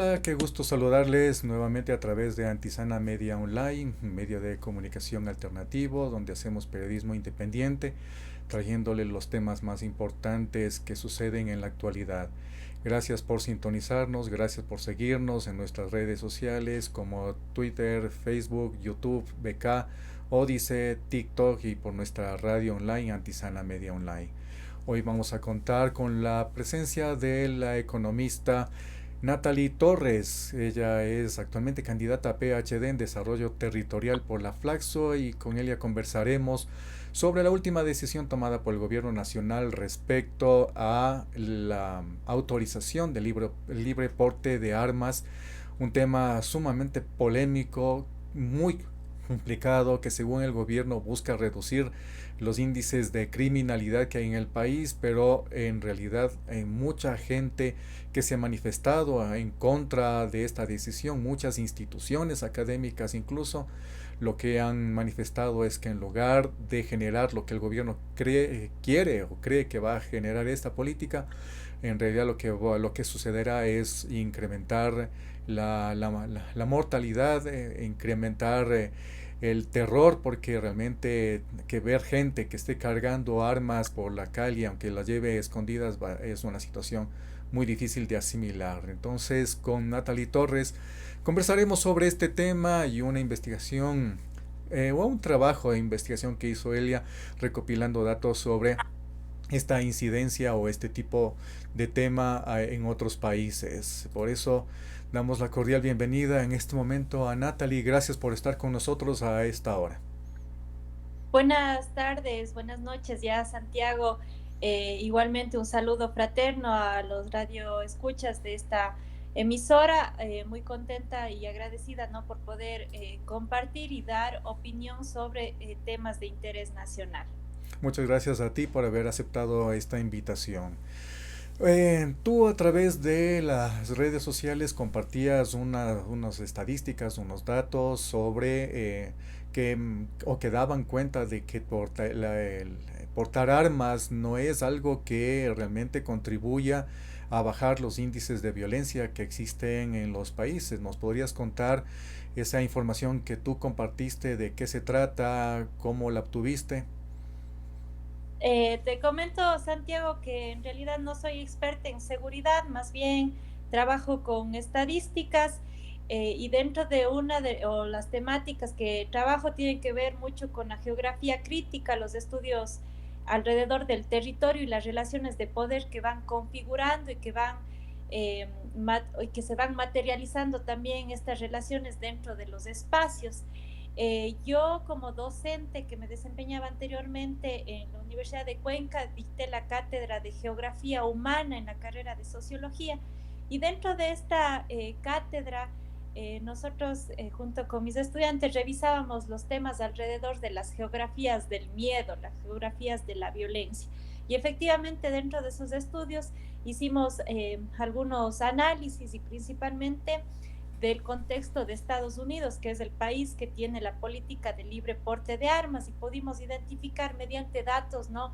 Hola, qué gusto saludarles nuevamente a través de Antisana Media Online, un medio de comunicación alternativo donde hacemos periodismo independiente, trayéndole los temas más importantes que suceden en la actualidad. Gracias por sintonizarnos, gracias por seguirnos en nuestras redes sociales como Twitter, Facebook, YouTube, BK, Odise, TikTok y por nuestra radio online Antisana Media Online. Hoy vamos a contar con la presencia de la economista Natalie Torres. Ella es actualmente candidata a PhD en Desarrollo Territorial por la Flaxo y con ella conversaremos sobre la última decisión tomada por el Gobierno Nacional respecto a la autorización del libre porte de armas, un tema sumamente polémico, muy complicado, que según el gobierno busca reducir los índices de criminalidad que hay en el país, pero en realidad hay mucha gente que se ha manifestado en contra de esta decisión, muchas instituciones académicas incluso lo que han manifestado es que en lugar de generar lo que el gobierno quiere o cree que va a generar esta política, en realidad lo que sucederá es incrementar la mortalidad, incrementar el terror, porque realmente que ver gente que esté cargando armas por la calle, aunque las lleve escondidas, es una situación muy difícil de asimilar. Entonces, con Natalie Torres conversaremos sobre este tema y una investigación o un trabajo de investigación que hizo ella recopilando datos sobre esta incidencia o este tipo de tema en otros países. Por eso damos la cordial bienvenida en este momento a Natalie. Gracias por estar con nosotros a esta hora. Buenas tardes, buenas noches ya, Santiago. Igualmente un saludo fraterno a los radioescuchas de esta emisora. Muy contenta y agradecida, ¿no?, por poder compartir y dar opinión sobre temas de interés nacional. Muchas gracias a ti por haber aceptado esta invitación. Tú a través de las redes sociales compartías unas estadísticas, unos datos sobre o que daban cuenta de que el portar armas no es algo que realmente contribuya a bajar los índices de violencia que existen en los países. ¿Nos podrías contar esa información que tú compartiste, de qué se trata, cómo la obtuviste? Te comento, Santiago, que en realidad no soy experta en seguridad, más bien trabajo con estadísticas y dentro de o las temáticas que trabajo tienen que ver mucho con la geografía crítica, los estudios alrededor del territorio y las relaciones de poder que van configurando y que y que se van materializando también estas relaciones dentro de los espacios. Yo como docente que me desempeñaba anteriormente en la Universidad de Cuenca, dicté la cátedra de Geografía Humana en la carrera de Sociología y dentro de esta cátedra nosotros junto con mis estudiantes revisábamos los temas alrededor de las geografías del miedo, las geografías de la violencia. Y efectivamente dentro de esos estudios hicimos algunos análisis y principalmente del contexto de Estados Unidos, que es el país que tiene la política de libre porte de armas, y pudimos identificar mediante datos, ¿no?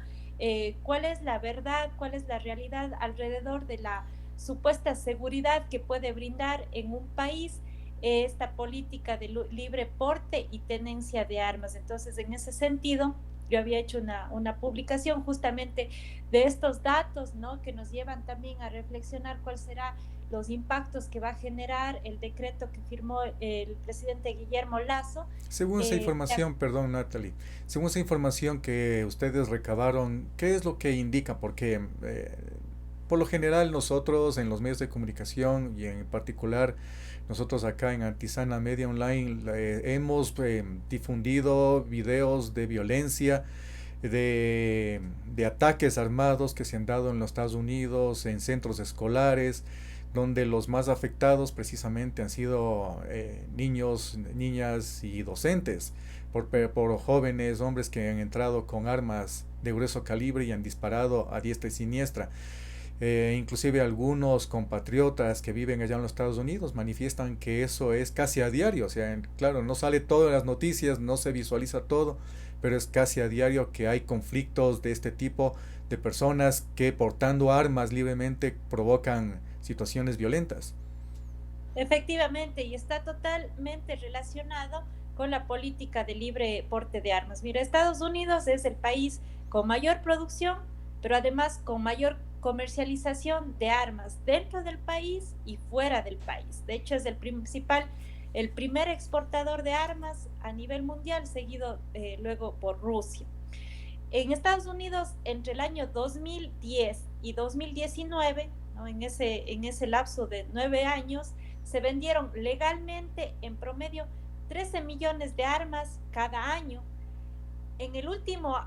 ¿Cuál es la verdad, cuál es la realidad alrededor de la supuesta seguridad que puede brindar en un país esta política de libre porte y tenencia de armas? Entonces, en ese sentido, yo había hecho una publicación justamente de estos datos, ¿no?, que nos llevan también a reflexionar cuál será los impactos que va a generar el decreto que firmó el presidente Guillermo Lazo. Según esa información, perdón Natalie, según esa información que ustedes recabaron, ¿qué es lo que indica? Porque por lo general nosotros en los medios de comunicación y en particular nosotros acá en Antisana Media Online hemos difundido videos de violencia, de ataques armados que se han dado en los Estados Unidos, en centros escolares, donde los más afectados precisamente han sido niños, niñas y docentes, por jóvenes, hombres que han entrado con armas de grueso calibre y han disparado a diestra y siniestra. Inclusive algunos compatriotas que viven allá en los Estados Unidos manifiestan que eso es casi a diario. O sea, claro, no sale todo en las noticias, no se visualiza todo, pero es casi a diario que hay conflictos de este tipo, de personas que portando armas libremente provocan situaciones violentas. Efectivamente, y está totalmente relacionado con la política de libre porte de armas. Mira, Estados Unidos es el país con mayor producción, pero además con mayor comercialización de armas dentro del país y fuera del país. De hecho, es el primer exportador de armas a nivel mundial, seguido luego por Rusia. En Estados Unidos, entre el año 2010 y 2019, ¿no? En ese lapso de 9 años, se vendieron legalmente en promedio 13 millones de armas cada año. En el último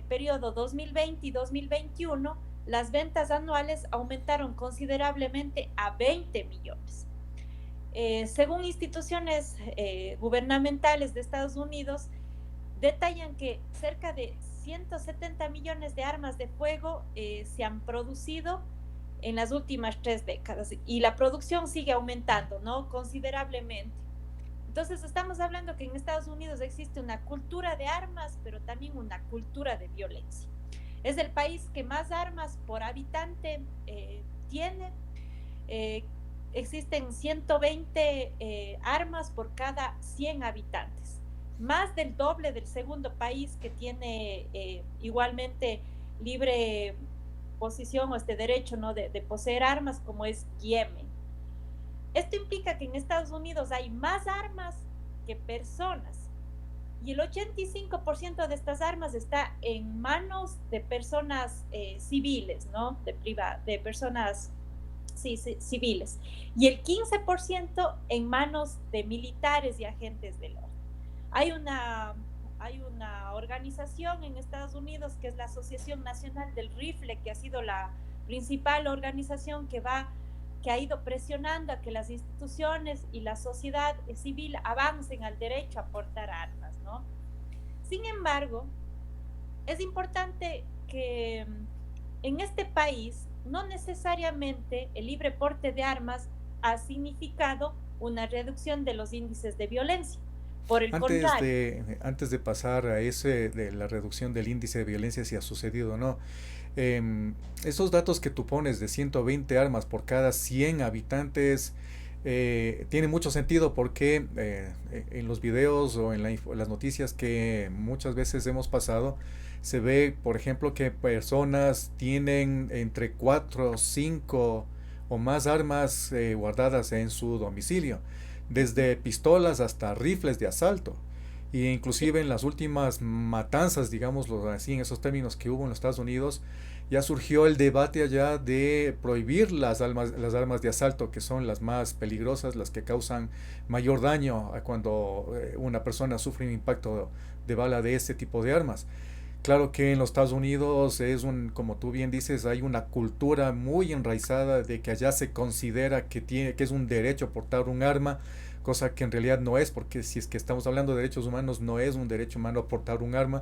periodo 2020 y 2021, las ventas anuales aumentaron considerablemente a 20 millones. Según instituciones gubernamentales de Estados Unidos, detallan que cerca de 170 millones de armas de fuego se han producido en las últimas 3 décadas y la producción sigue aumentando, ¿no? Considerablemente. Entonces estamos hablando que en Estados Unidos existe una cultura de armas, pero también una cultura de violencia. Es el país que más armas por habitante tiene. Existen 120 armas por cada 100 habitantes, más del doble del segundo país que tiene igualmente libre posición o este derecho, ¿no? de poseer armas, como es Yemen. Esto implica que en Estados Unidos hay más armas que personas y el 85% de estas armas está en manos de personas civiles, ¿no? De personas civiles, y el 15% en manos de militares y agentes del orden. Hay una organización en Estados Unidos que es la Asociación Nacional del Rifle, que ha sido la principal organización que ha ido presionando a que las instituciones y la sociedad civil avancen al derecho a portar armas, ¿no? Sin embargo, es importante que en este país no necesariamente el libre porte de armas ha significado una reducción de los índices de violencia. Por el contrario. Antes de pasar a ese de la reducción del índice de violencia, si ha sucedido o no, esos datos que tú pones de 120 armas por cada 100 habitantes tiene mucho sentido porque en los videos o en las noticias que muchas veces hemos pasado, se ve, por ejemplo, que personas tienen entre 4, 5 o más armas guardadas en su domicilio, desde pistolas hasta rifles de asalto. Y inclusive en las últimas matanzas, digámoslo así, en esos términos que hubo en los Estados Unidos, ya surgió el debate allá de prohibir las armas de asalto, que son las más peligrosas, las que causan mayor daño a cuando una persona sufre un impacto de bala de este tipo de armas. Claro que en los Estados Unidos como tú bien dices, hay una cultura muy enraizada de que allá se considera que es un derecho portar un arma, cosa que en realidad no es, porque si es que estamos hablando de derechos humanos, no es un derecho humano portar un arma,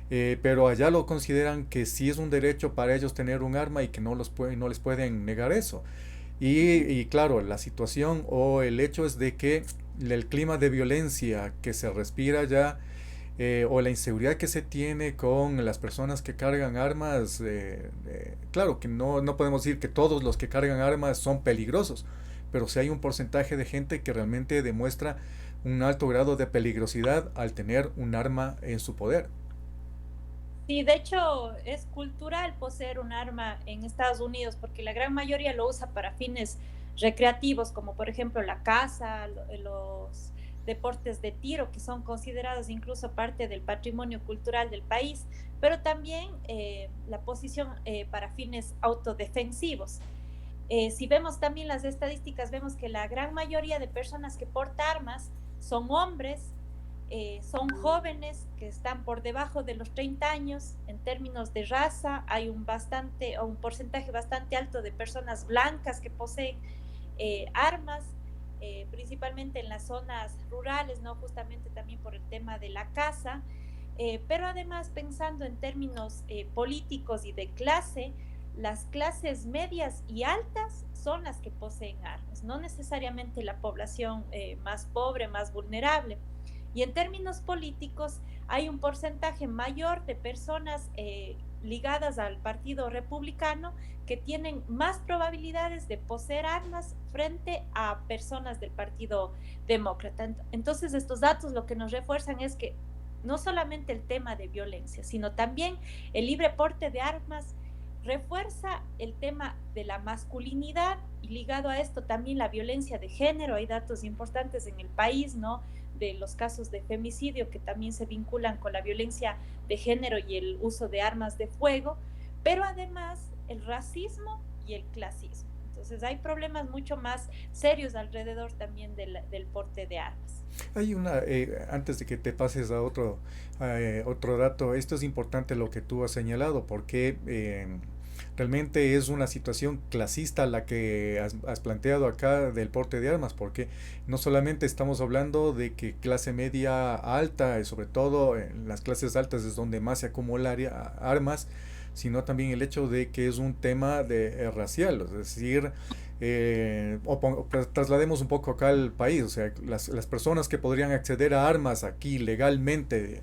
pero allá lo consideran que sí es un derecho para ellos tener un arma y que no les pueden negar eso. Y claro, la situación o el hecho es de que el clima de violencia que se respira allá, o la inseguridad que se tiene con las personas que cargan armas, claro que no podemos decir que todos los que cargan armas son peligrosos, pero sí hay un porcentaje de gente que realmente demuestra un alto grado de peligrosidad al tener un arma en su poder. Sí, de hecho es cultural poseer un arma en Estados Unidos porque la gran mayoría lo usa para fines recreativos, como por ejemplo la caza, los deportes de tiro, que son considerados incluso parte del patrimonio cultural del país, pero también la posición para fines autodefensivos. Si vemos también las estadísticas, vemos que la gran mayoría de personas que portan armas son hombres, son jóvenes que están por debajo de los 30 años. En términos de raza, hay un porcentaje bastante alto de personas blancas que poseen armas, principalmente en las zonas rurales, ¿no? Justamente también por el tema de la caza, pero además pensando en términos políticos y de clase, las clases medias y altas son las que poseen armas, no necesariamente la población más pobre, más vulnerable. Y en términos políticos, hay un porcentaje mayor de personas ligadas al Partido Republicano que tienen más probabilidades de poseer armas frente a personas del Partido Demócrata. Entonces, estos datos lo que nos refuerzan es que no solamente el tema de violencia, sino también el libre porte de armas refuerza el tema de la masculinidad y ligado a esto también la violencia de género. Hay datos importantes en el país, ¿no? De los casos de femicidio que también se vinculan con la violencia de género y el uso de armas de fuego, pero además el racismo y el clasismo. Entonces hay problemas mucho más serios alrededor también del porte de armas. Hay una, antes de que te pases a otro dato, esto es importante lo que tú has señalado, porque realmente es una situación clasista la que has planteado acá del porte de armas, porque no solamente estamos hablando de que clase media alta, y sobre todo en las clases altas es donde más se acumulan armas, sino también el hecho de que es un tema racial, es decir, traslademos un poco acá al país, o sea, las personas que podrían acceder a armas aquí legalmente,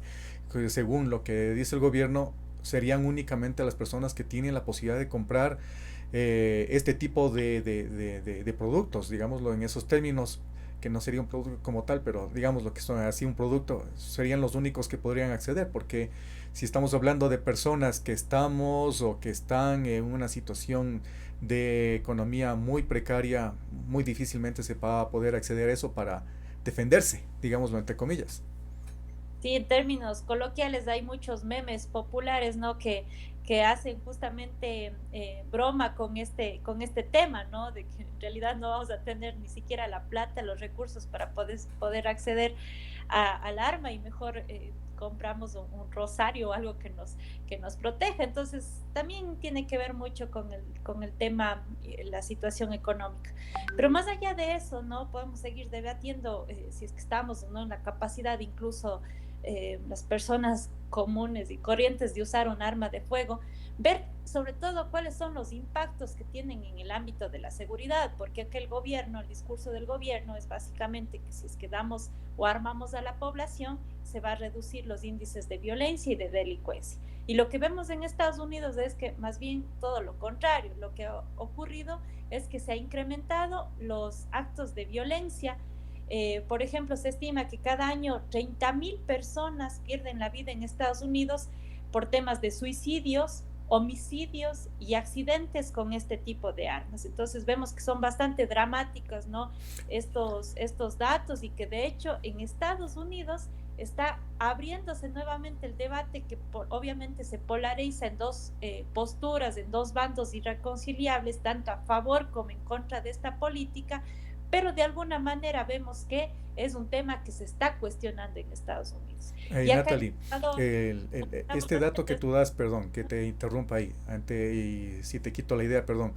según lo que dice el gobierno, serían únicamente las personas que tienen la posibilidad de comprar este tipo de productos, digámoslo en esos términos, que no sería un producto como tal, pero digamos lo que son así un producto, serían los únicos que podrían acceder, porque si estamos hablando de personas que estamos o que están en una situación de economía muy precaria, muy difícilmente se va a poder acceder a eso para defenderse, digámoslo entre comillas. Sí, en términos coloquiales hay muchos memes populares, ¿no? Que hacen justamente broma con este tema, ¿no? De que en realidad no vamos a tener ni siquiera la plata, los recursos para poder acceder al arma y mejor compramos un rosario o algo que nos proteja. Entonces, también tiene que ver mucho con el tema, la situación económica. Pero más allá de eso, ¿no? Podemos seguir debatiendo si es que estamos, ¿no? En la capacidad incluso las personas comunes y corrientes de usar un arma de fuego, ver sobre todo cuáles son los impactos que tienen en el ámbito de la seguridad, porque aquel gobierno, el discurso del gobierno es básicamente que si es que damos o armamos a la población, se va a reducir los índices de violencia y de delincuencia. Y lo que vemos en Estados Unidos es que más bien todo lo contrario, lo que ha ocurrido es que se ha incrementado los actos de violencia. Por ejemplo, se estima que cada año 30,000 personas pierden la vida en Estados Unidos por temas de suicidios, homicidios y accidentes con este tipo de armas. Entonces vemos que son bastante dramáticos, ¿no? Estos datos y que de hecho en Estados Unidos está abriéndose nuevamente el debate que obviamente se polariza en dos posturas, en dos bandos irreconciliables, tanto a favor como en contra de esta política, pero de alguna manera vemos que es un tema que se está cuestionando en Estados Unidos. Hey, Y acá Natalie, este dato que tú das, perdón, que te interrumpa ahí, y si te quito la idea, perdón,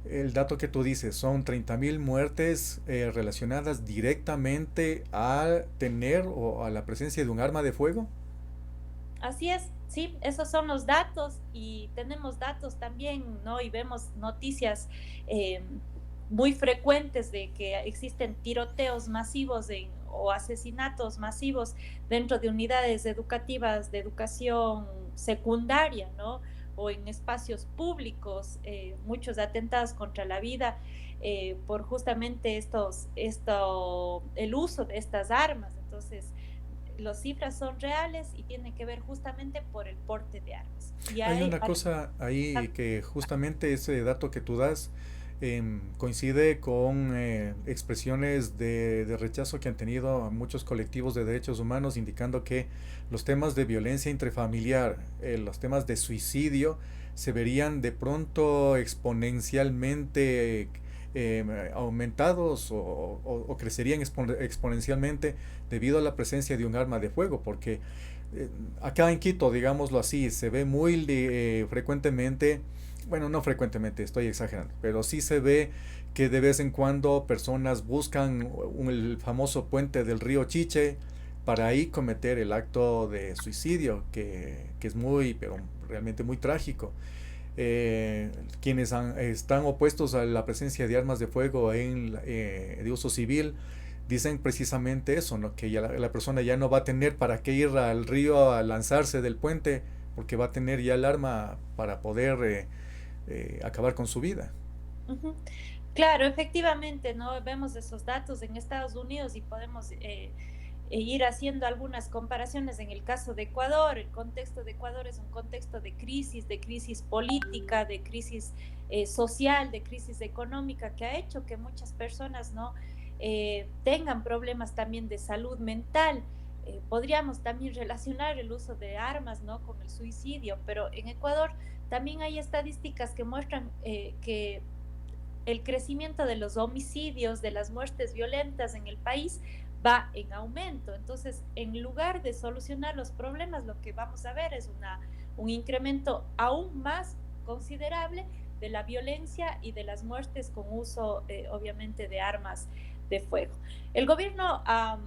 el dato que tú dices son 30,000 muertes relacionadas directamente a tener o a la presencia de un arma de fuego. así es, sí, esos son los datos y tenemos datos también, ¿no? Y vemos noticias eh, muy frecuentes de que existen tiroteos masivos o asesinatos masivos dentro de unidades educativas de educación secundaria, ¿no? O en espacios públicos, muchos atentados contra la vida por justamente el uso de estas armas. Entonces, las cifras son reales y tienen que ver justamente por el porte de armas. Y Hay hay, una cosa ahí que justamente ese dato que tú das coincide con expresiones de rechazo que han tenido muchos colectivos de derechos humanos, indicando que los temas de violencia intrafamiliar, los temas de suicidio, se verían de pronto exponencialmente aumentados o crecerían exponencialmente debido a la presencia de un arma de fuego, porque acá en Quito, digámoslo así, se ve muy frecuentemente, bueno, no frecuentemente, estoy exagerando, pero sí se ve que de vez en cuando personas buscan el famoso puente del río Chiche para ahí cometer el acto de suicidio, que es muy, pero realmente muy trágico. Quienes están opuestos a la presencia de armas de fuego de uso civil dicen precisamente eso, ¿no? Que ya la persona ya no va a tener para qué ir al río a lanzarse del puente porque va a tener ya el arma para poder acabar con su vida. Ujú. Claro, efectivamente, ¿no? Vemos esos datos en Estados Unidos y podemos ir haciendo algunas comparaciones en el caso de Ecuador. El contexto de Ecuador es un contexto de crisis política, de crisis social, de crisis económica, que ha hecho que muchas personas no tengan problemas también de salud mental. Podríamos también relacionar el uso de armas, ¿no? Con el suicidio, pero en Ecuador también hay estadísticas que muestran que el crecimiento de los homicidios, de las muertes violentas en el país va en aumento. Entonces, en lugar de solucionar los problemas, lo que vamos a ver es un incremento aún más considerable de la violencia y de las muertes con uso, obviamente, de armas de fuego. El gobierno ha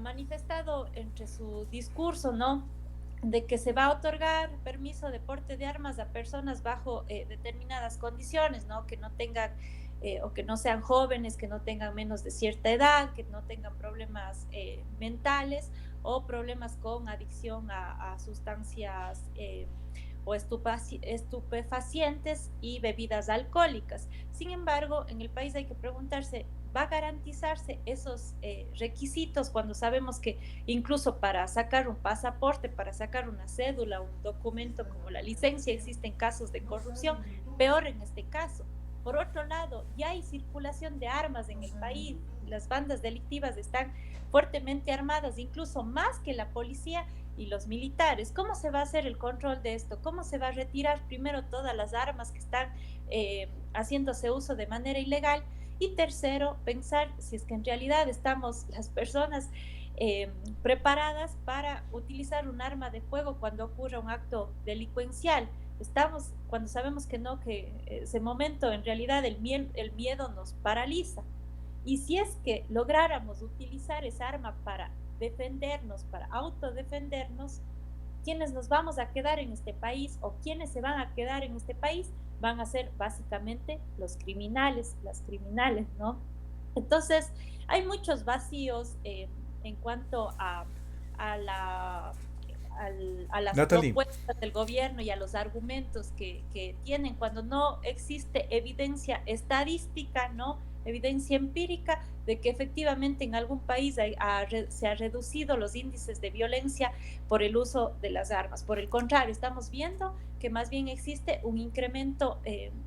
manifestado entre su discurso, ¿no? De que se va a otorgar permiso de porte de armas a personas bajo determinadas condiciones, ¿no? Que no tengan o que no sean jóvenes, que no tengan menos de cierta edad, que no tengan problemas mentales o problemas con adicción a sustancias o estupefacientes y bebidas alcohólicas. Sin embargo, en el país hay que preguntarse, ¿va a garantizarse esos requisitos cuando sabemos que incluso para sacar un pasaporte, para sacar una cédula, un documento como la licencia, existen casos de corrupción, peor en este caso? Por otro lado, ya hay circulación de armas en el país, las bandas delictivas están fuertemente armadas, incluso más que la policía y los militares. ¿Cómo se va a hacer el control de esto? ¿Cómo se va a retirar primero todas las armas que están haciéndose uso de manera ilegal? Y tercero, pensar si es que en realidad estamos las personas preparadas para utilizar un arma de fuego cuando ocurra un acto delincuencial. Estamos, cuando sabemos que no, que ese momento en realidad el miedo nos paraliza. Y si es que lográramos utilizar esa arma para defendernos, para autodefendernos, quienes nos vamos a quedar en este país o quienes se van a quedar en este país van a ser básicamente los criminales, las criminales, ¿no? Entonces, hay muchos vacíos en cuanto a la a las Natalie, propuestas del gobierno y a los argumentos que tienen cuando no existe evidencia estadística, ¿no? Evidencia empírica de que efectivamente en algún país se ha reducido los índices de violencia por el uso de las armas. Por el contrario, estamos viendo que más bien existe un incremento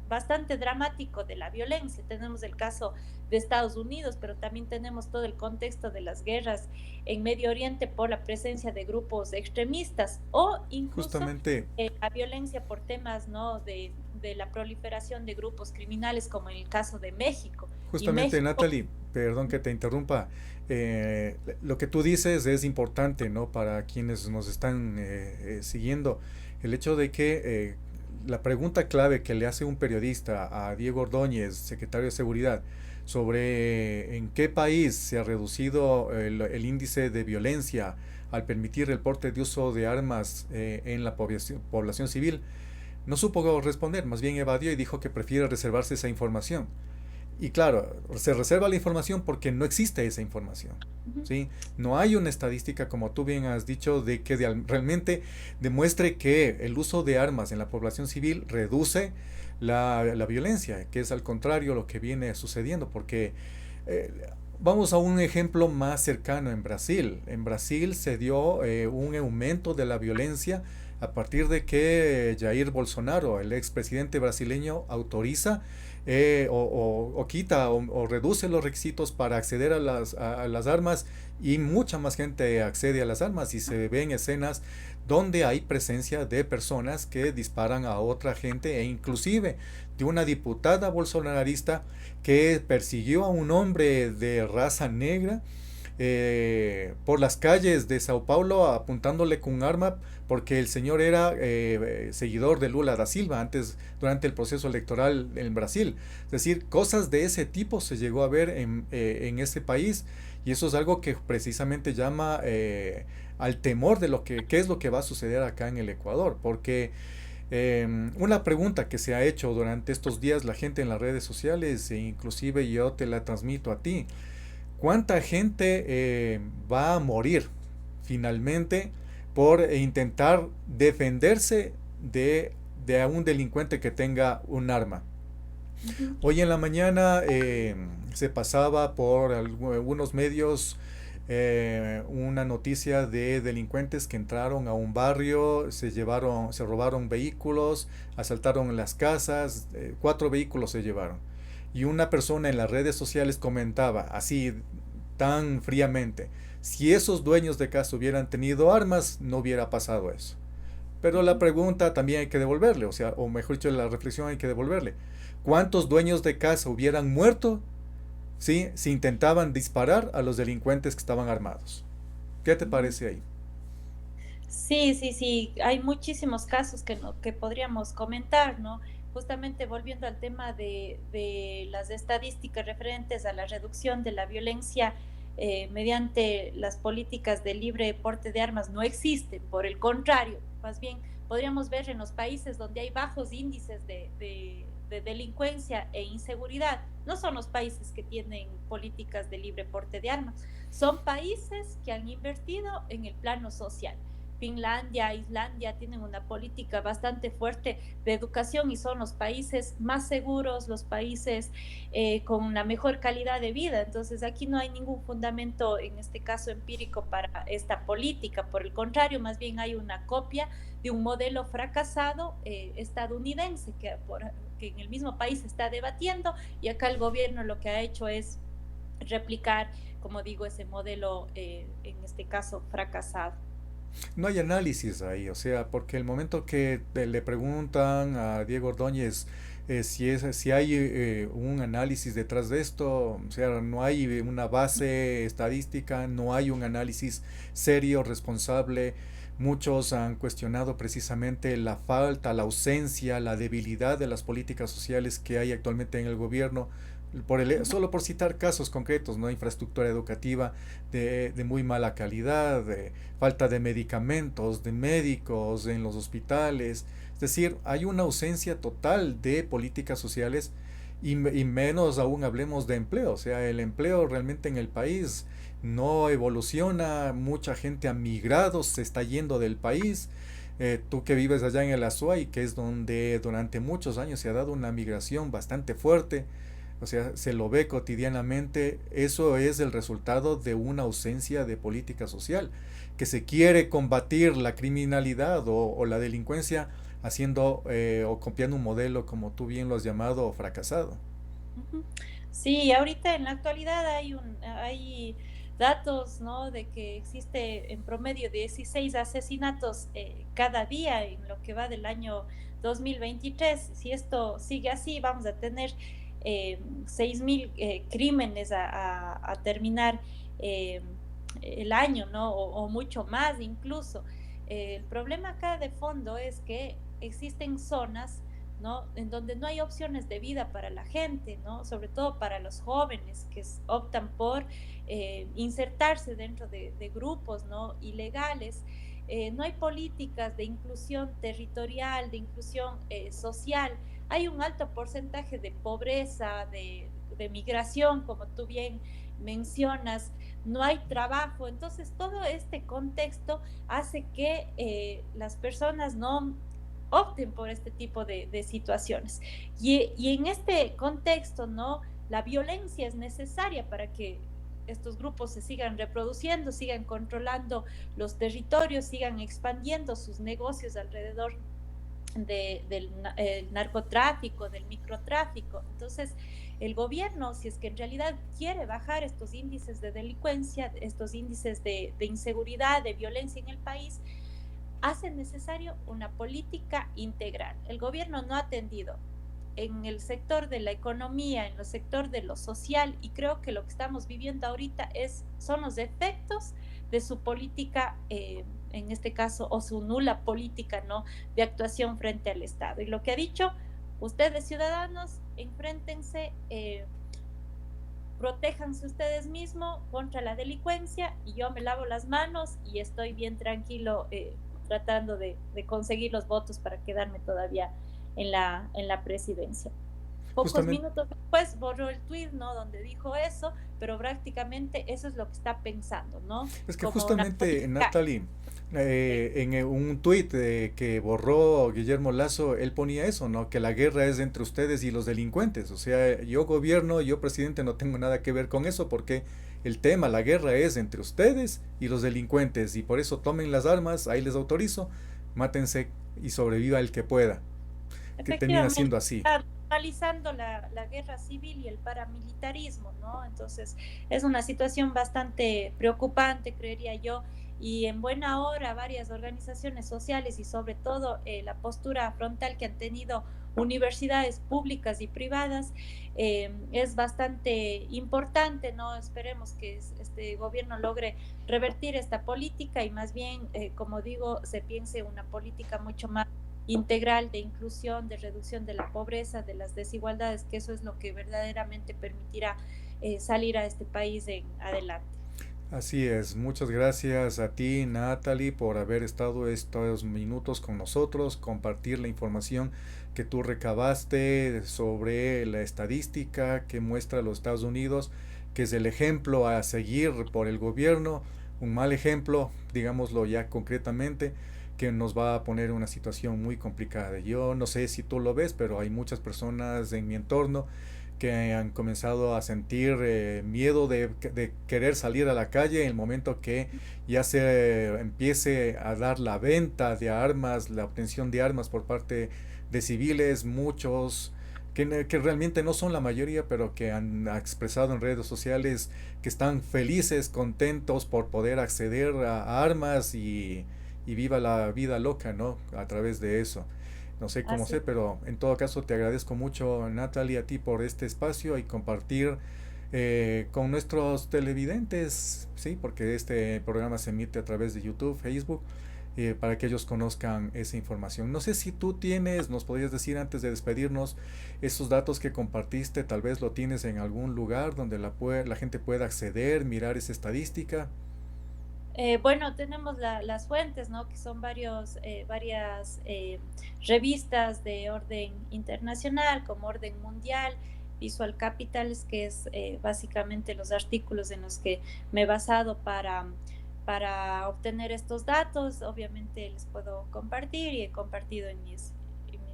bastante dramático de la violencia. Tenemos el caso de Estados Unidos, pero también tenemos todo el contexto de las guerras en Medio Oriente por la presencia de grupos extremistas o incluso justamente, la violencia por temas, ¿no? de la proliferación de grupos criminales como en el caso de México. Y justamente México, Natalie, perdón que te interrumpa, lo que tú dices es importante, ¿no? Para quienes nos están siguiendo, el hecho de que la pregunta clave que le hace un periodista a Diego Ordóñez, secretario de Seguridad, sobre en qué país se ha reducido el índice de violencia al permitir el porte de uso de armas en la población civil, no supo responder, más bien evadió y dijo que prefiere reservarse esa información. Y claro, se reserva la información porque no existe esa información. uh-huh, ¿Sí? No hay una estadística, como tú bien has dicho, de que realmente demuestre que el uso de armas en la población civil reduce la violencia, que es al contrario lo que viene sucediendo, porque eh, vamos a un ejemplo más cercano en Brasil. En Brasil se dio un aumento de la violencia a partir de que Jair Bolsonaro, el expresidente brasileño, autoriza o quita o reduce los requisitos para acceder a las armas y mucha más gente accede a las armas y se ven escenas donde hay presencia de personas que disparan a otra gente e inclusive de una diputada bolsonarista que persiguió a un hombre de raza negra por las calles de Sao Paulo apuntándole con un arma porque el señor era seguidor de Lula da Silva antes durante el proceso electoral en Brasil. Es decir, cosas de ese tipo se llegó a ver en ese país y eso es algo que precisamente llama al temor de qué es lo que va a suceder acá en el Ecuador, porque una pregunta que se ha hecho durante estos días la gente en las redes sociales e inclusive yo te la transmito a ti. ¿Cuánta gente va a morir finalmente por intentar defenderse de a un delincuente que tenga un arma. Ujú. Hoy en la mañana se pasaba por algunos medios una noticia de delincuentes que entraron a un barrio, se robaron vehículos, asaltaron las casas, 4 vehículos se llevaron. Y una persona en las redes sociales comentaba así tan fríamente, si esos dueños de casa hubieran tenido armas, no hubiera pasado eso. Pero la Ujú. pregunta también hay que devolverle, o sea, o mejor dicho, la reflexión hay que devolverle. ¿Cuántos dueños de casa hubieran muerto, sí, si intentaban disparar a los delincuentes que estaban armados? ¿Qué te Ujú. parece ahí? Sí, sí, sí, hay muchísimos casos que podríamos comentar, ¿no? Justamente volviendo al tema de las estadísticas referentes a la reducción de la violencia mediante las políticas de libre porte de armas no existe, por el contrario, más bien podríamos ver en los países donde hay bajos índices de delincuencia e inseguridad, no son los países que tienen políticas de libre porte de armas, son países que han invertido en el plano social. Finlandia, Islandia tienen una política bastante fuerte de educación y son los países más seguros, los países con una mejor calidad de vida. Entonces aquí no hay ningún fundamento, en este caso empírico, para esta política. Por el contrario, más bien hay una copia de un modelo fracasado estadounidense que en el mismo país se está debatiendo y acá el gobierno lo que ha hecho es replicar, como digo, ese modelo, en este caso, fracasado. No hay análisis ahí, o sea, porque el momento que le preguntan a Diego Ordóñez si hay un análisis detrás de esto, o sea, no hay una base estadística, no hay un análisis serio, responsable. Muchos han cuestionado precisamente la falta, la ausencia, la debilidad de las políticas sociales que hay actualmente en el gobierno. Solo por citar casos concretos, ¿no? Infraestructura educativa de muy mala calidad, de falta de medicamentos, de médicos en los hospitales. Es decir, hay una ausencia total de políticas sociales y menos aún hablemos de empleo. O sea, el empleo realmente en el país no evoluciona, mucha gente ha migrado, se está yendo del país. Tú que vives allá en el Azuay, que es donde durante muchos años se ha dado una migración bastante fuerte, o sea, se lo ve cotidianamente, eso es el resultado de una ausencia de política social, que se quiere combatir la criminalidad o la delincuencia haciendo o copiando un modelo, como tú bien lo has llamado, fracasado. Ujú. Sí, ahorita en la actualidad hay datos, ¿no? De que existe en promedio 16 asesinatos cada día en lo que va del año 2023. Si esto sigue así, vamos a tener 6.000 crímenes a terminar eh, el año, ¿no? O mucho más incluso. El problema acá de fondo es que existen zonas, ¿no? En donde no hay opciones de vida para la gente, ¿no? Sobre todo para los jóvenes que optan por insertarse dentro de grupos, ¿no? Ilegales. No hay políticas de inclusión territorial, de inclusión social. Hay un alto porcentaje de pobreza, de migración, como tú bien mencionas, no hay trabajo. Entonces, todo este contexto hace que las personas no opten por este tipo de situaciones. Y en este contexto, ¿no? La violencia es necesaria para que estos grupos se sigan reproduciendo, sigan controlando los territorios, sigan expandiendo sus negocios alrededor del narcotráfico, del microtráfico. Entonces, el gobierno, si es que en realidad quiere bajar estos índices de delincuencia, estos índices de inseguridad, de violencia en el país, hace necesario una política integral. El gobierno no ha atendido en el sector de la economía, en el sector de lo social, y creo que lo que estamos viviendo ahorita son los efectos de su política, en este caso, o su nula política, ¿no? De actuación frente al Estado. Y lo que ha dicho, ustedes ciudadanos, enfréntense, protéjanse ustedes mismos contra la delincuencia y yo me lavo las manos y estoy bien tranquilo tratando de conseguir los votos para quedarme todavía en la presidencia. Pocos Justamente, minutos después borró el tweet, ¿no? Donde dijo eso, pero prácticamente eso es lo que está pensando, ¿no? es que Como una justamente política. Natalie, en un tuit que borró Guillermo Lazo, él ponía eso, ¿no? Que la guerra es entre ustedes y los delincuentes. O sea, yo gobierno, yo presidente no tengo nada que ver con eso porque el tema, la guerra es entre ustedes y los delincuentes. Y por eso tomen las armas, ahí les autorizo, mátense y sobreviva el que pueda. Que termina Efectivamente, siendo así. está normalizando la guerra civil y el paramilitarismo, ¿no? Entonces, es una situación bastante preocupante, creería yo, y en buena hora varias organizaciones sociales y sobre todo la postura frontal que han tenido universidades públicas y privadas es bastante importante, ¿no? Esperemos que este gobierno logre revertir esta política y más bien, como digo, se piense una política mucho más integral de inclusión, de reducción de la pobreza, de las desigualdades, que eso es lo que verdaderamente permitirá salir a este país en adelante. Así es, muchas gracias a ti, Natalie, por haber estado estos minutos con nosotros, compartir la información que tú recabaste sobre la estadística que muestra los Estados Unidos, que es el ejemplo a seguir por el gobierno, un mal ejemplo, digámoslo ya concretamente, que nos va a poner en una situación muy complicada. Yo no sé si tú lo ves, pero hay muchas personas en mi entorno que han comenzado a sentir miedo de querer salir a la calle en el momento que ya se empiece a dar la venta de armas, la obtención de armas por parte de civiles, muchos que realmente no son la mayoría, pero que han expresado en redes sociales que están felices, contentos por poder acceder a armas y viva la vida loca, ¿no? A través de eso. No sé cómo Así. sé, pero en todo caso te agradezco mucho, Natalie, a ti por este espacio y compartir con nuestros televidentes, sí, porque este programa se emite a través de YouTube, Facebook, para que ellos conozcan esa información. No sé si tú tienes, nos podrías decir antes de despedirnos, esos datos que compartiste, tal vez lo tienes en algún lugar donde la gente pueda acceder, mirar esa estadística. Bueno, tenemos las fuentes, ¿no? Que son varias revistas de orden internacional, como Orden Mundial, Visual Capitals, que es básicamente los artículos en los que me he basado para obtener estos datos. Obviamente les puedo compartir y he compartido en mis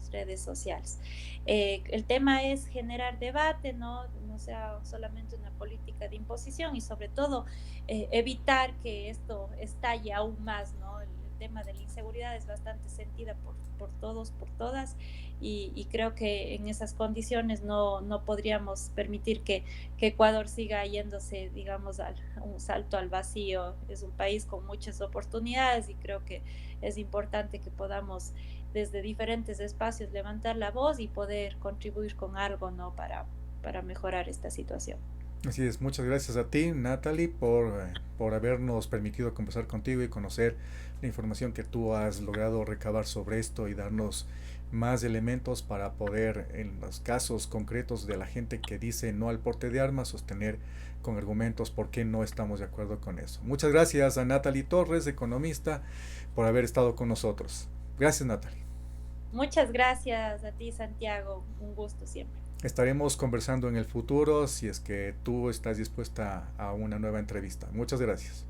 redes sociales. El tema es generar debate, ¿no? No sea solamente una política de imposición y sobre todo evitar que esto estalle aún más, ¿no? El tema de la inseguridad es bastante sentida por todos, por todas, y creo que en esas condiciones no podríamos permitir que Ecuador siga yéndose, digamos, un salto al vacío. Es un país con muchas oportunidades y creo que es importante que podamos desde diferentes espacios levantar la voz y poder contribuir con algo, ¿no? Para mejorar esta situación. Así es, muchas gracias a ti, Natalie, por habernos permitido conversar contigo y conocer la información que tú has logrado recabar sobre esto y darnos más elementos para poder, en los casos concretos de la gente que dice no al porte de armas, sostener con argumentos por qué no estamos de acuerdo con eso. Muchas gracias a Natalie Torres, economista, por haber estado con nosotros. Gracias, Natalie. Muchas gracias a ti, Santiago. Un gusto siempre. Estaremos conversando en el futuro si es que tú estás dispuesta a una nueva entrevista. Muchas gracias.